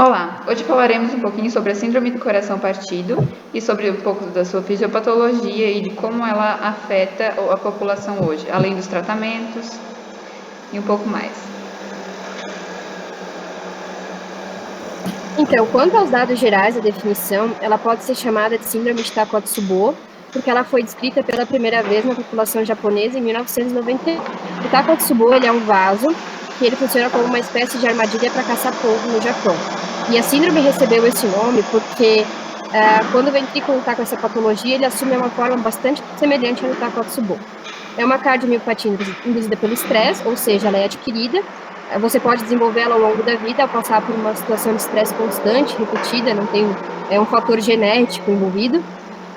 Olá, hoje falaremos um pouquinho sobre a síndrome do coração partido e sobre um pouco da sua fisiopatologia e de como ela afeta a população hoje, além dos tratamentos e um pouco mais. Então, quanto aos dados gerais da definição, ela pode ser chamada de síndrome de Takotsubo, porque ela foi descrita pela primeira vez na população japonesa em 1991. O Takotsubo, ele é um vaso que ele funciona como uma espécie de armadilha para caçar polvo no Japão. E a síndrome recebeu esse nome porque quando o ventrículo está com essa patologia, ele assume uma forma bastante semelhante ao do Takotsubo. É uma cardiomiopatia induzida pelo estresse, ou seja, ela é adquirida. Você pode desenvolvê-la ao longo da vida ao passar por uma situação de estresse constante, repetida, não tem um fator genético envolvido.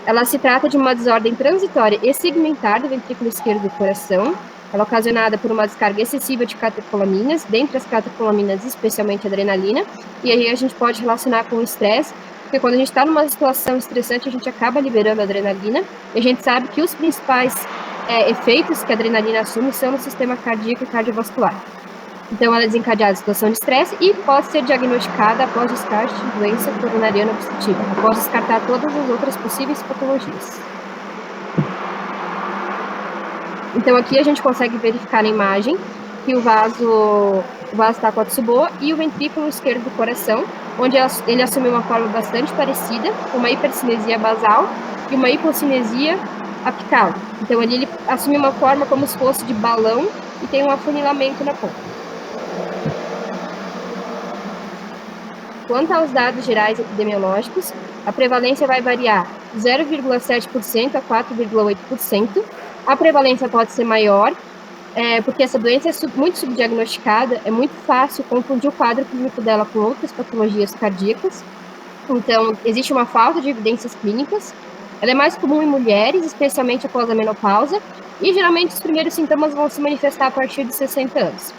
Ela se trata de uma desordem transitória e segmentar do ventrículo esquerdo do coração. Ela é ocasionada por uma descarga excessiva de catecolaminas, dentre as catecolaminas, especialmente adrenalina, e aí a gente pode relacionar com o estresse, porque quando a gente está numa situação estressante, a gente acaba liberando adrenalina, e a gente sabe que os principais efeitos que a adrenalina assume são no sistema cardíaco e cardiovascular. Então, ela é desencadeada em situação de estresse e pode ser diagnosticada após descarte de doença coronariana obstrutiva, após descartar todas as outras possíveis patologias. Então, aqui a gente consegue verificar na imagem que o vaso está com a Takotsubo e o ventrículo esquerdo do coração, onde ele assume uma forma bastante parecida, uma hipercinesia basal e uma hipocinesia apical. Então, ele assume uma forma como se fosse de balão e tem um afunilamento na ponta. Quanto aos dados gerais epidemiológicos, a prevalência vai variar 0,7% a 4,8%. A prevalência pode ser maior, porque essa doença é muito subdiagnosticada, é muito fácil confundir o quadro clínico dela com outras patologias cardíacas. Então, existe uma falta de evidências clínicas. Ela é mais comum em mulheres, especialmente após a menopausa, e geralmente os primeiros sintomas vão se manifestar a partir de 60 anos.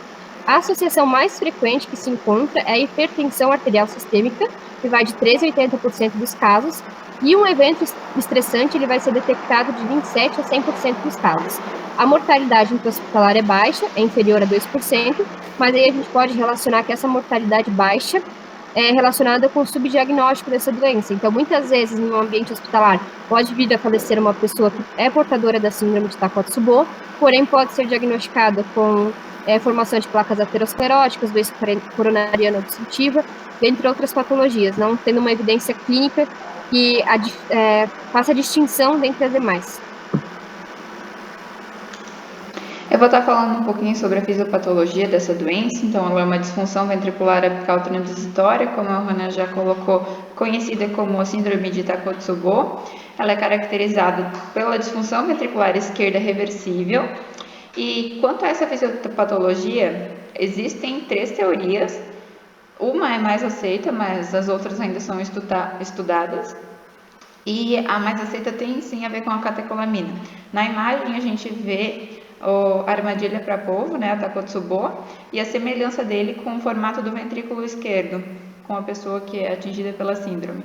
A associação mais frequente que se encontra é a hipertensão arterial sistêmica, que vai de 13% a 80% dos casos, e um evento estressante ele vai ser detectado de 27% a 100% dos casos. A mortalidade intra-hospitalar é baixa, é inferior a 2%, mas aí a gente pode relacionar que essa mortalidade baixa é relacionada com o subdiagnóstico dessa doença. Então, muitas vezes, no ambiente hospitalar, pode vir a falecer uma pessoa que é portadora da síndrome de Takotsubo, porém pode ser diagnosticada com formação de placas ateroscleróticas, doença coronariana obstrutiva, dentre outras patologias, não tendo uma evidência clínica que faça a distinção dentre as demais. Eu vou estar falando um pouquinho sobre a fisiopatologia dessa doença. Então, ela é uma disfunção ventricular apical transitória, como a Hannah já colocou, conhecida como a síndrome de Takotsubo. Ela é caracterizada pela disfunção ventricular esquerda reversível. E quanto a essa fisiopatologia, existem 3 teorias. Uma é mais aceita, mas as outras ainda são estudadas. E a mais aceita tem sim a ver com a catecolamina. Na imagem a gente vê a armadilha para polvo, né, a Takotsubo, e a semelhança dele com o formato do ventrículo esquerdo, com a pessoa que é atingida pela síndrome.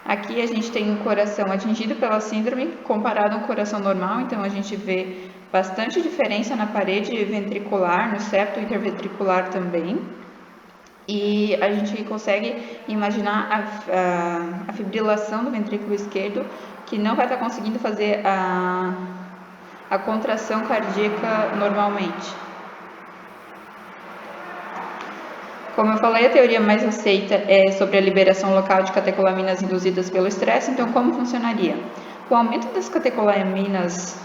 Aqui a gente tem um coração atingido pela síndrome comparado a um coração normal, então a gente vê bastante diferença na parede ventricular, no septo interventricular também. E a gente consegue imaginar a fibrilação do ventrículo esquerdo, que não vai estar conseguindo fazer a contração cardíaca normalmente. Como eu falei, a teoria mais aceita é sobre a liberação local de catecolaminas induzidas pelo estresse. Então, como funcionaria? Com o aumento das catecolaminas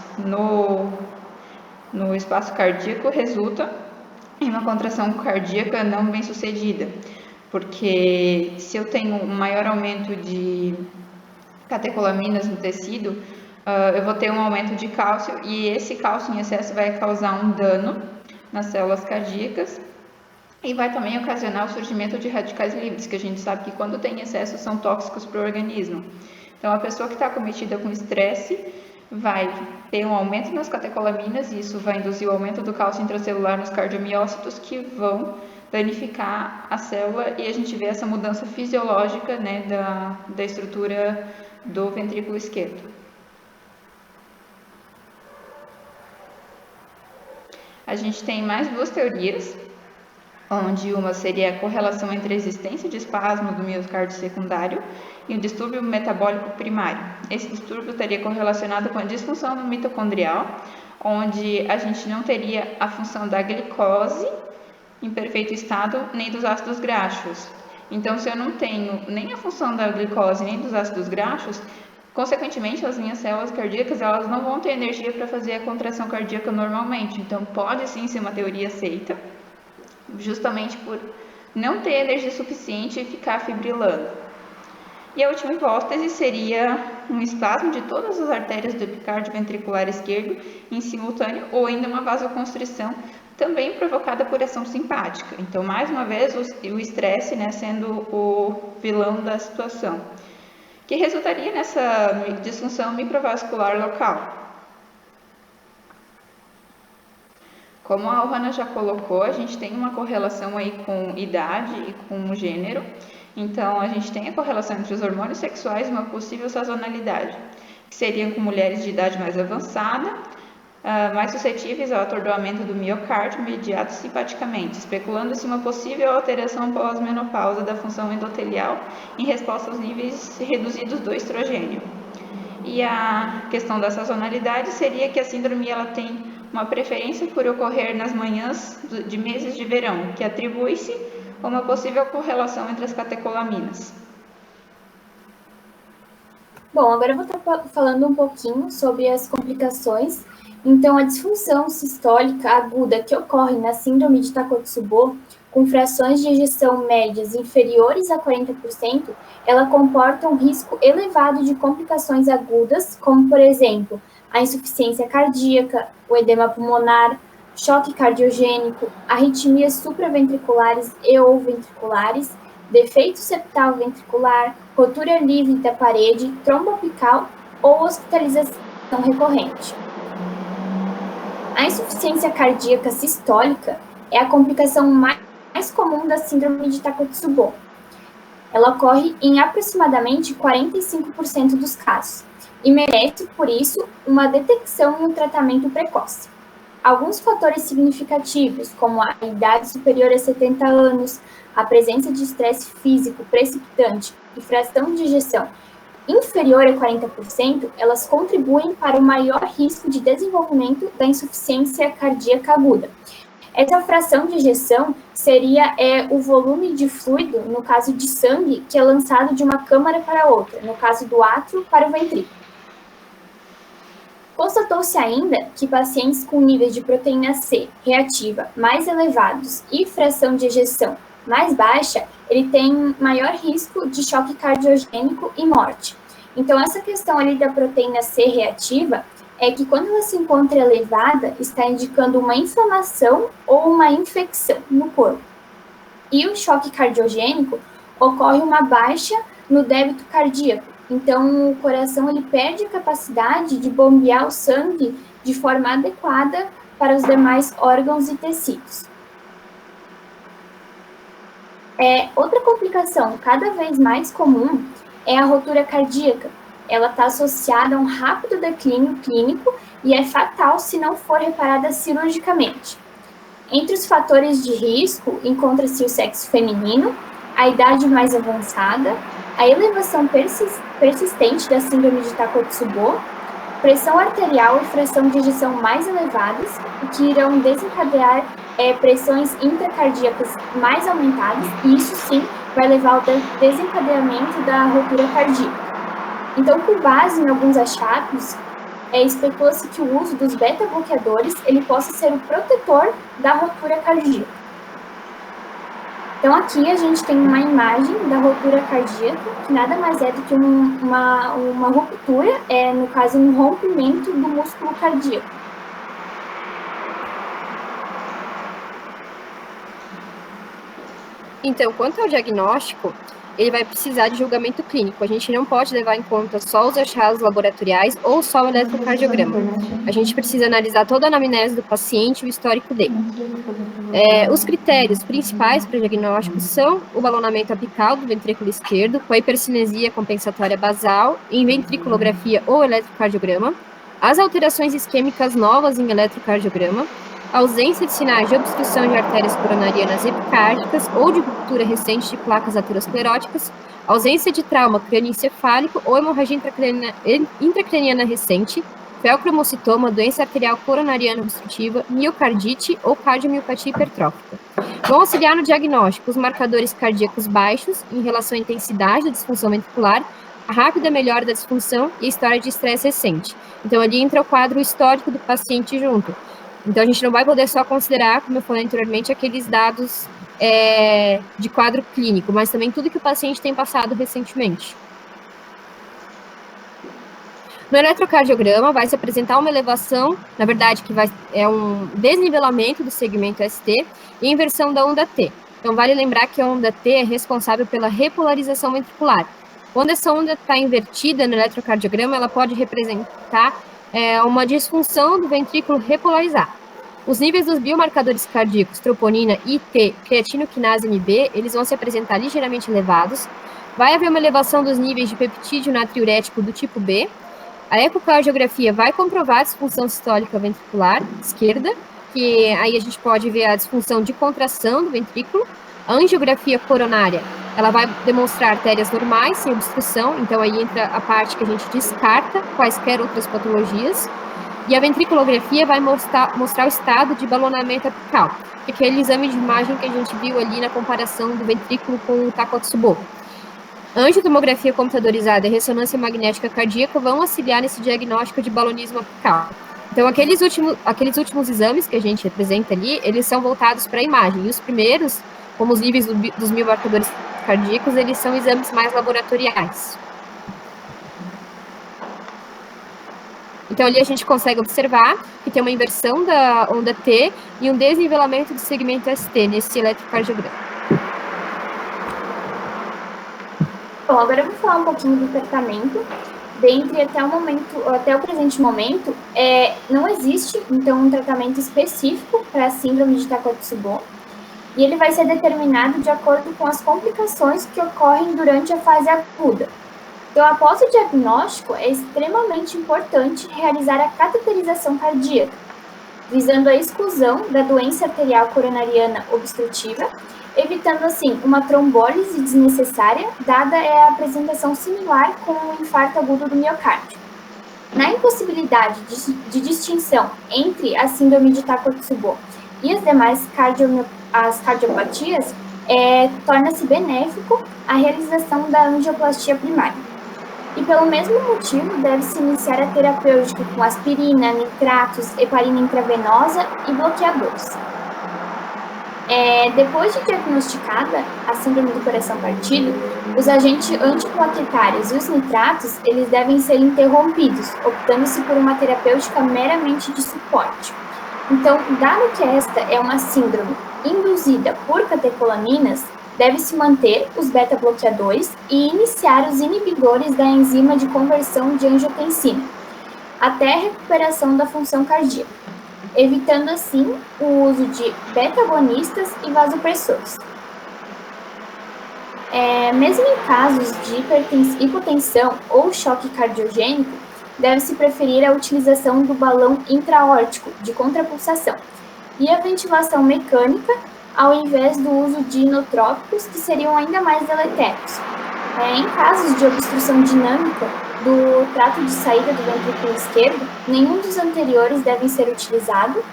no espaço cardíaco, resulta em uma contração cardíaca não bem sucedida, porque se eu tenho um maior aumento de catecolaminas no tecido, eu vou ter um aumento de cálcio, e esse cálcio em excesso vai causar um dano nas células cardíacas e vai também ocasionar o surgimento de radicais livres, que a gente sabe que quando tem excesso são tóxicos para o organismo. Então, a pessoa que está acometida com estresse vai ter um aumento nas catecolaminas, e isso vai induzir o aumento do cálcio intracelular nos cardiomiócitos, que vão danificar a célula, e a gente vê essa mudança fisiológica, né, da estrutura do ventrículo esquerdo. A gente tem mais 2 teorias. onde uma seria a correlação entre a existência de espasmo do miocárdio secundário e o distúrbio metabólico primário. Esse distúrbio estaria correlacionado com a disfunção do mitocondrial, onde a gente não teria a função da glicose em perfeito estado, nem dos ácidos graxos. Então, se eu não tenho nem a função da glicose, nem dos ácidos graxos, consequentemente, as minhas células cardíacas elas não vão ter energia para fazer a contração cardíaca normalmente. Então, pode sim ser uma teoria aceita, justamente por não ter energia suficiente e ficar fibrilando. E a última hipótese seria um espasmo de todas as artérias do epicárdio ventricular esquerdo em simultâneo ou ainda uma vasoconstrição também provocada por ação simpática. Então, mais uma vez, o estresse, né, sendo o vilão da situação, que resultaria nessa disfunção microvascular local. Como a Ohana já colocou, a gente tem uma correlação aí com idade e com gênero. Então, a gente tem a correlação entre os hormônios sexuais e uma possível sazonalidade, que seriam com mulheres de idade mais avançada, mais suscetíveis ao atordoamento do miocárdio mediado simpaticamente, especulando-se uma possível alteração pós-menopausa da função endotelial em resposta aos níveis reduzidos do estrogênio. E a questão da sazonalidade seria que a síndrome ela tem uma preferência por ocorrer nas manhãs de meses de verão, que atribui-se a uma possível correlação entre as catecolaminas. Bom, agora eu vou estar falando um pouquinho sobre as complicações. Então, a disfunção sistólica aguda que ocorre na síndrome de Takotsubo, com frações de ejeção médias inferiores a 40%, ela comporta um risco elevado de complicações agudas, como, por exemplo, a insuficiência cardíaca, o edema pulmonar, choque cardiogênico, arritmias supraventriculares e ou ventriculares, defeito septal ventricular, rotura livre da parede, trombo apical ou hospitalização recorrente. A insuficiência cardíaca sistólica é a complicação mais comum da síndrome de Takotsubo. Ela ocorre em aproximadamente 45% dos casos e merece, por isso, uma detecção e um tratamento precoce. Alguns fatores significativos, como a idade superior a 70 anos, a presença de estresse físico precipitante e fração de ejeção inferior a 40%, elas contribuem para o maior risco de desenvolvimento da insuficiência cardíaca aguda. Essa fração de ejeção seria o volume de fluido, no caso de sangue, que é lançado de uma câmara para outra, no caso do átrio para o ventrículo. Constatou-se ainda que pacientes com níveis de proteína C reativa mais elevados e fração de ejeção mais baixa, ele tem maior risco de choque cardiogênico e morte. Então, essa questão ali da proteína C reativa é que quando ela se encontra elevada, está indicando uma inflamação ou uma infecção no corpo. E o choque cardiogênico ocorre uma baixa no débito cardíaco. Então, o coração ele perde a capacidade de bombear o sangue de forma adequada para os demais órgãos e tecidos. Outra complicação cada vez mais comum é a rotura cardíaca. Ela está associada a um rápido declínio clínico e é fatal se não for reparada cirurgicamente. Entre os fatores de risco, encontra-se o sexo feminino, a idade mais avançada, a elevação persistente da síndrome de Takotsubo, pressão arterial e fração de ejeção mais elevadas, o que irão desencadear pressões intracardíacas mais aumentadas, e isso sim vai levar ao desencadeamento da ruptura cardíaca. Então, com base em alguns achados, especula-se que o uso dos beta-bloqueadores ele possa ser o protetor da ruptura cardíaca. Então, aqui a gente tem uma imagem da ruptura cardíaca, que nada mais é do que uma ruptura, no caso, um rompimento do músculo cardíaco. Então, quanto ao diagnóstico, ele vai precisar de julgamento clínico. A gente não pode levar em conta só os achados laboratoriais ou só o eletrocardiograma. A gente precisa analisar toda a anamnese do paciente e o histórico dele. Os critérios principais para o diagnóstico são o balonamento apical do ventrículo esquerdo, com a hipercinesia compensatória basal em ventriculografia ou eletrocardiograma, as alterações isquêmicas novas em eletrocardiograma, ausência de sinais de obstrução de artérias coronarianas epicárdicas ou de ruptura recente de placas ateroscleróticas, ausência de trauma crânioencefálico ou hemorragia intracraniana recente, feocromocitoma, doença arterial coronariana obstrutiva, miocardite ou cardiomiopatia hipertrófica. Vão auxiliar no diagnóstico os marcadores cardíacos baixos em relação à intensidade da disfunção ventricular, a rápida melhora da disfunção e a história de estresse recente. Então, ali entra o quadro histórico do paciente junto. Então, a gente não vai poder só considerar, como eu falei anteriormente, aqueles dados de quadro clínico, mas também tudo que o paciente tem passado recentemente. No eletrocardiograma, vai se apresentar uma elevação, na verdade, é um desnivelamento do segmento ST e inversão da onda T. Então, vale lembrar que a onda T é responsável pela repolarização ventricular. Quando essa onda está invertida no eletrocardiograma, ela pode representar uma disfunção do ventrículo repolarizar. Os níveis dos biomarcadores cardíacos, troponina, IT, creatinoquinase MB, eles vão se apresentar ligeiramente elevados. Vai haver uma elevação dos níveis de peptídeo natriurético do tipo B. A ecocardiografia vai comprovar a disfunção sistólica ventricular esquerda, que aí a gente pode ver a disfunção de contração do ventrículo. A angiografia coronária, ela vai demonstrar artérias normais, sem obstrução, então aí entra a parte que a gente descarta quaisquer outras patologias. E a ventriculografia vai mostrar o estado de balonamento apical, que é aquele exame de imagem que a gente viu ali na comparação do ventrículo com o Takotsubo. Angiotomografia computadorizada e ressonância magnética cardíaca vão auxiliar nesse diagnóstico de balonismo apical. Então, aqueles últimos exames que a gente apresenta ali, eles são voltados para a imagem. E os primeiros, como os níveis dos biomarcadores cardíacos, eles são exames mais laboratoriais. Então, ali a gente consegue observar que tem uma inversão da onda T e um desnivelamento do segmento ST nesse eletrocardiograma. Bom, agora eu vou falar um pouquinho do tratamento. Dentre até o presente momento, não existe, então, um tratamento específico para a síndrome de Takotsubo, e ele vai ser determinado de acordo com as complicações que ocorrem durante a fase aguda. Então, após o diagnóstico, é extremamente importante realizar a cateterização cardíaca, visando a exclusão da doença arterial coronariana obstrutiva, evitando, assim, uma trombólise desnecessária, dada a apresentação similar com o infarto agudo do miocárdio. Na impossibilidade de distinção entre a síndrome de Takotsubo e as demais cardiopatias, torna-se benéfico a realização da angioplastia primária. E pelo mesmo motivo, deve-se iniciar a terapêutica com aspirina, nitratos, heparina intravenosa e bloqueadores. Depois de diagnosticada a síndrome do coração partido, os agentes antiplaquetários e os nitratos, eles devem ser interrompidos, optando-se por uma terapêutica meramente de suporte. Então, dado que esta é uma síndrome induzida por catecolaminas, deve-se manter os beta-bloqueadores e iniciar os inibidores da enzima de conversão de angiotensina, até a recuperação da função cardíaca, evitando assim o uso de beta-agonistas e vasopressores. Mesmo em casos de hipotensão ou choque cardiogênico, deve-se preferir a utilização do balão intraórtico de contrapulsação e a ventilação mecânica, ao invés do uso de inotrópicos, que seriam ainda mais deletérios. Em casos de obstrução dinâmica do trato de saída do ventrículo esquerdo, nenhum dos anteriores devem ser utilizado,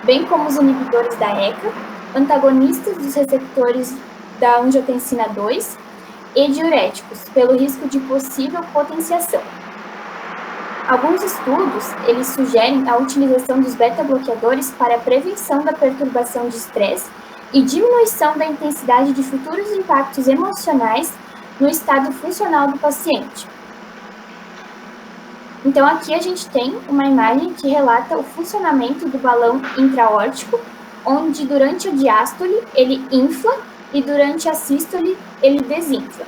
bem como os inibidores da ECA, antagonistas dos receptores da angiotensina 2 e diuréticos, pelo risco de possível potenciação. Alguns estudos, eles sugerem a utilização dos beta-bloqueadores para a prevenção da perturbação de estresse e diminuição da intensidade de futuros impactos emocionais no estado funcional do paciente. Então, aqui a gente tem uma imagem que relata o funcionamento do balão intraórtico, onde durante a diástole ele infla e durante a sístole ele desinfla.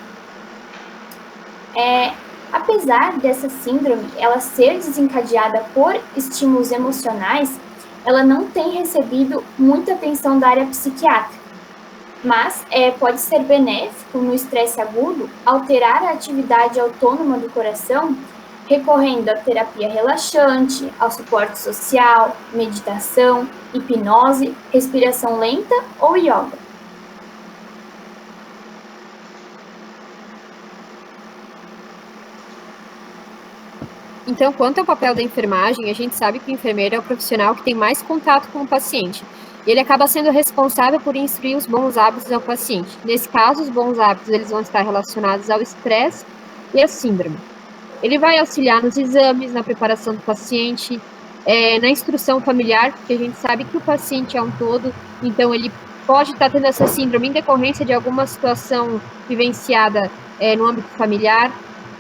Apesar dessa síndrome ela ser desencadeada por estímulos emocionais, ela não tem recebido muita atenção da área psiquiátrica, mas pode ser benéfico no estresse agudo alterar a atividade autônoma do coração recorrendo à terapia relaxante, ao suporte social, meditação, hipnose, respiração lenta ou yoga. Então, quanto ao papel da enfermagem, a gente sabe que o enfermeiro é o profissional que tem mais contato com o paciente. Ele acaba sendo responsável por instruir os bons hábitos ao paciente. Nesse caso, os bons hábitos eles vão estar relacionados ao estresse e à síndrome. Ele vai auxiliar nos exames, na preparação do paciente, na instrução familiar, porque a gente sabe que o paciente é um todo, então ele pode estar tendo essa síndrome em decorrência de alguma situação vivenciada no âmbito familiar.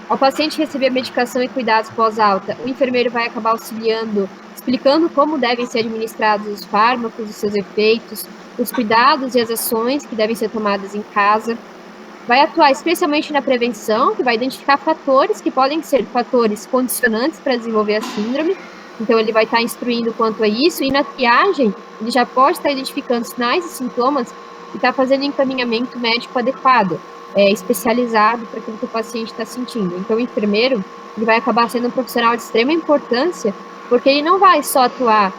Ao paciente receber medicação e cuidados pós-alta, o enfermeiro vai acabar auxiliando, explicando como devem ser administrados os fármacos, os seus efeitos, os cuidados e as ações que devem ser tomadas em casa. Vai atuar especialmente na prevenção, que vai identificar fatores que podem ser fatores condicionantes para desenvolver a síndrome. Então, ele vai estar instruindo quanto a isso. E na triagem, ele já pode estar identificando sinais e sintomas e estar fazendo encaminhamento médico adequado, especializado para aquilo que o paciente está sentindo. Então, o enfermeiro ele vai acabar sendo um profissional de extrema importância, porque ele não vai só atuar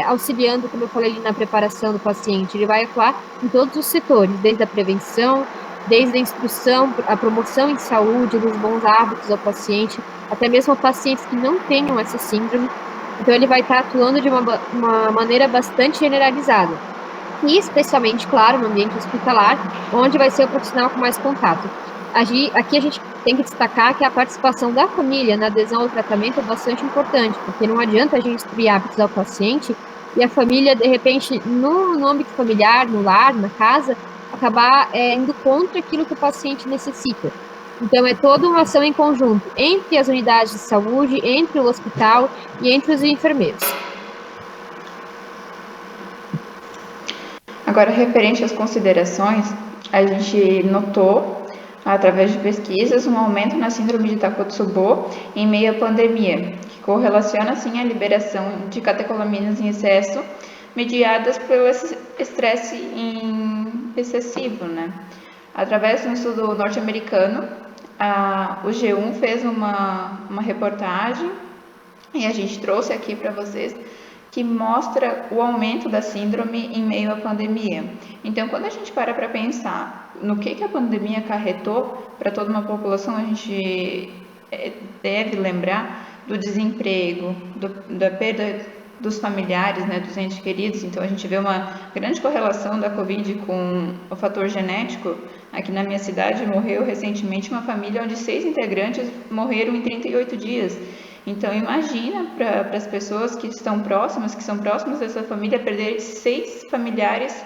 auxiliando, como eu falei ali, na preparação do paciente, ele vai atuar em todos os setores, desde a prevenção, desde a instrução, a promoção em saúde, dos bons hábitos ao paciente, até mesmo a pacientes que não tenham essa síndrome. Então, ele vai estar atuando de uma maneira bastante generalizada. E, especialmente, claro, no ambiente hospitalar, onde vai ser o profissional com mais contato. Aqui a gente tem que destacar que a participação da família na adesão ao tratamento é bastante importante, porque não adianta a gente instruir hábitos ao paciente e a família, de repente, no âmbito familiar, no lar, na casa, acabar indo contra aquilo que o paciente necessita. Então, é toda uma ação em conjunto entre as unidades de saúde, entre o hospital e entre os enfermeiros. Agora, referente às considerações, a gente notou, através de pesquisas, um aumento na síndrome de Takotsubo em meio à pandemia, que correlaciona, assim, a liberação de catecolaminas em excesso, mediadas pelo estresse excessivo, né? Através de um estudo norte-americano, o G1 fez uma reportagem, e a gente trouxe aqui para vocês, que mostra o aumento da síndrome em meio à pandemia. Então, quando a gente para pensar no que a pandemia acarretou para toda uma população, a gente deve lembrar do desemprego, da perda dos familiares, né, dos entes queridos. Então, a gente vê uma grande correlação da Covid com o fator genético. Aqui na minha cidade morreu recentemente uma família onde 6 integrantes morreram em 38 dias. Então, imagina para as pessoas que estão próximas, que são próximas dessa família, perder 6 familiares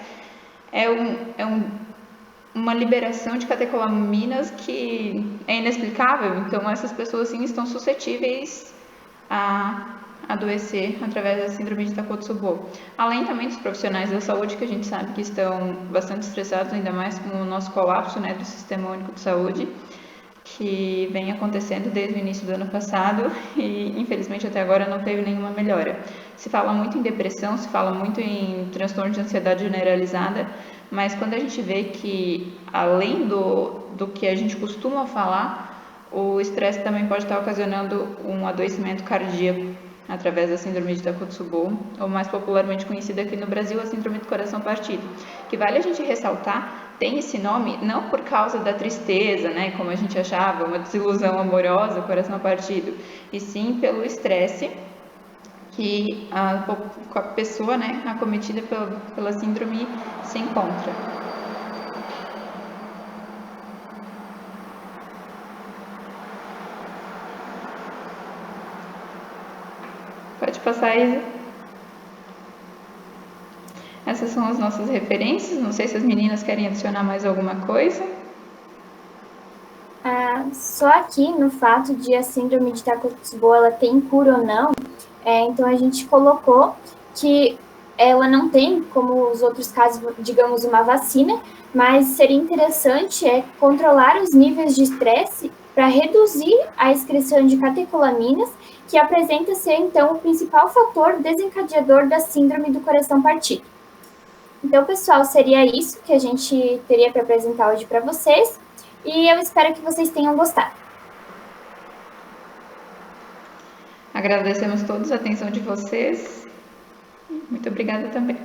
uma liberação de catecolaminas que é inexplicável. Então, essas pessoas sim estão suscetíveis a adoecer através da síndrome de Takotsubo. Além também dos profissionais da saúde, que a gente sabe que estão bastante estressados, ainda mais com o nosso colapso, né, do Sistema Único de Saúde, que vem acontecendo desde o início do ano passado e, infelizmente, até agora não teve nenhuma melhora. Se fala muito em depressão, se fala muito em transtorno de ansiedade generalizada, mas quando a gente vê que, além do que a gente costuma falar, o estresse também pode estar ocasionando um adoecimento cardíaco através da síndrome de Takotsubo, ou mais popularmente conhecida aqui no Brasil, a síndrome do coração partido, que vale a gente ressaltar, tem esse nome não por causa da tristeza, né, como a gente achava, uma desilusão amorosa, coração partido, e sim pelo estresse que a pessoa, né, acometida pela síndrome se encontra. Pode passar, Isa. Essas são as nossas referências. Não sei se as meninas querem adicionar mais alguma coisa. Só aqui no fato de a síndrome de Takotsubo ela tem cura ou não, então a gente colocou que ela não tem, como os outros casos, digamos, uma vacina, mas seria interessante controlar os níveis de estresse para reduzir a excreção de catecolaminas, que apresenta ser, então, o principal fator desencadeador da síndrome do coração partido. Então, pessoal, seria isso que a gente teria para apresentar hoje para vocês, e eu espero que vocês tenham gostado. Agradecemos todos a atenção de vocês. Muito obrigada também.